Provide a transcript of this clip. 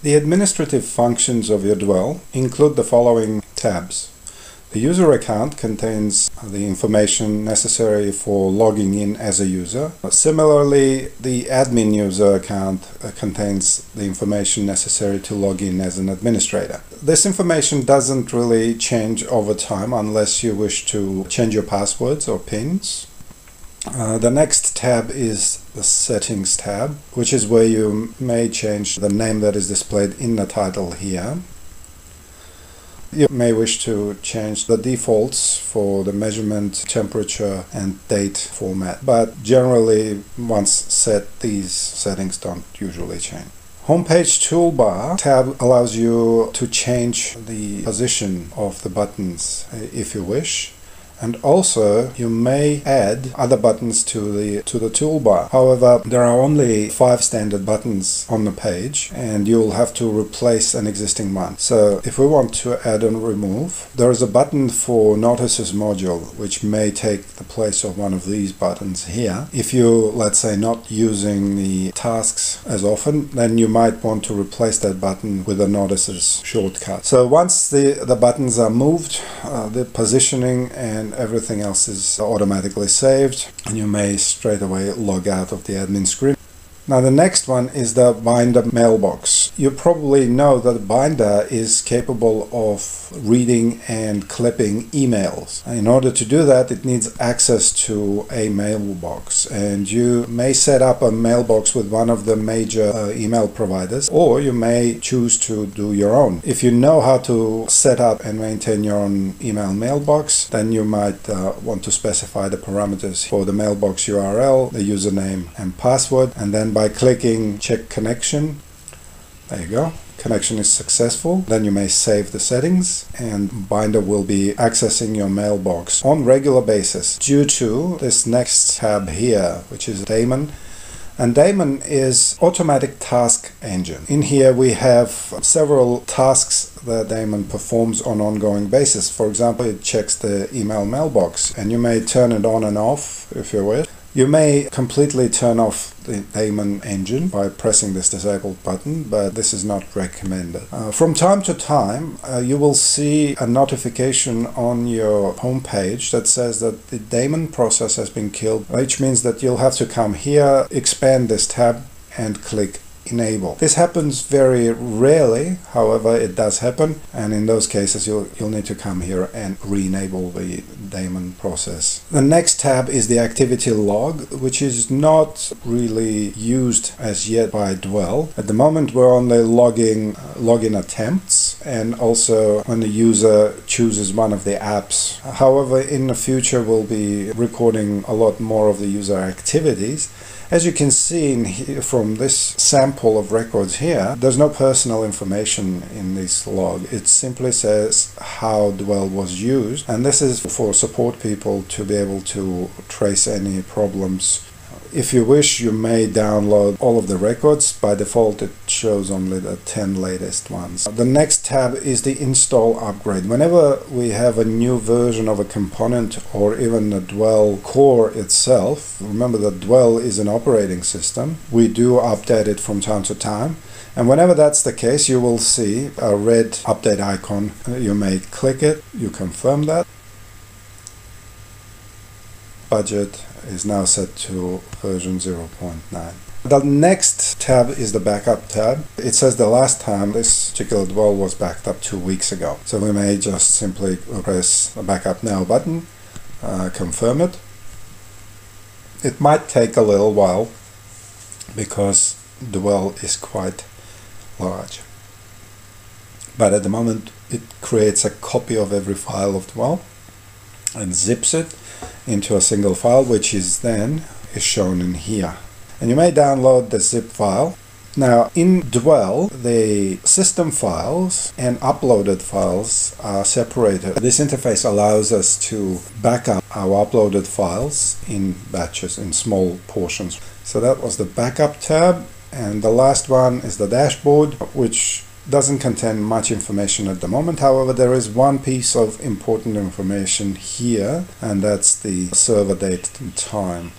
The administrative functions of your Dwel include the following tabs. The user account contains the information necessary for logging in as a user. Similarly, the admin user account contains the information necessary to log in as an administrator. This information doesn't really change over time unless you wish to change your passwords or PINs. The next tab is the Settings tab, which is where you may change the name that is displayed in the title here. You may wish to change the defaults for the measurement, temperature and date format, but generally once set, these settings don't usually change. Homepage Toolbar tab allows you to change the position of the buttons if you wish. And also you may add other buttons to the toolbar. However, there are only 5 standard buttons on the page and you'll have to replace an existing one. So if we want to add and remove, there is a button for Notices module which may take the place of one of these buttons here. If you, let's say, not using the tasks as often, then you might want to replace that button with a Notices shortcut. So once the buttons are moved, the positioning and everything else is automatically saved, and you may straight away log out of the admin screen. Now the next one is the Binder Mailbox. You probably know that Binder is capable of reading and clipping emails. In order to do that, it needs access to a mailbox, and you may set up a mailbox with one of the major email providers, or you may choose to do your own. If you know how to set up and maintain your own email mailbox, then you might want to specify the parameters for the mailbox URL, the username and password, and then by clicking Check Connection, there you go, connection is successful. Then you may save the settings and Binder will be accessing your mailbox on regular basis due to this next tab here, which is Damon. And Damon is automatic task engine. In here we have several tasks that Damon performs on an ongoing basis. For example, it checks the email mailbox and you may turn it on and off if you wish. You may completely turn off the Damon engine by pressing this disabled button, but this is not recommended. From time to time, you will see a notification on your home page that says that the Damon process has been killed, which means that you'll have to come here, expand this tab and click Enable. This happens very rarely, however it does happen, and in those cases you'll need to come here and re-enable the Damon process. The next tab is the activity log, which is not really used as yet by Dwel. At the moment we're only logging login attempts and also when the user chooses one of the apps. However, in the future we'll be recording a lot more of the user activities. As you can see from this sample of records here, there's no personal information in this log. It simply says how Dwel was used, and this is for support people to be able to trace any problems. If you wish, you may download all of the records. By default, it shows only the 10 latest ones. The next tab is the install upgrade. Whenever we have a new version of a component or even the Dwel core itself, remember that Dwel is an operating system. We do update it from time to time. And whenever that's the case, you will see a red update icon. You may click it, you confirm that. Budget is now set to version 0.9. The next tab is the backup tab. It says the last time this particular Dwel was backed up 2 weeks ago. So we may just simply press the backup now button, confirm it. It might take a little while because Dwel is quite large. But at the moment it creates a copy of every file of Dwel and zips it into a single file, which is shown in here. And you may download the zip file. Now in Dwel, the system files and uploaded files are separated. This interface allows us to back up our uploaded files in batches, in small portions. So that was the backup tab, and the last one is the dashboard, which doesn't contain much information at the moment. However, there is one piece of important information here, and that's the server date and time.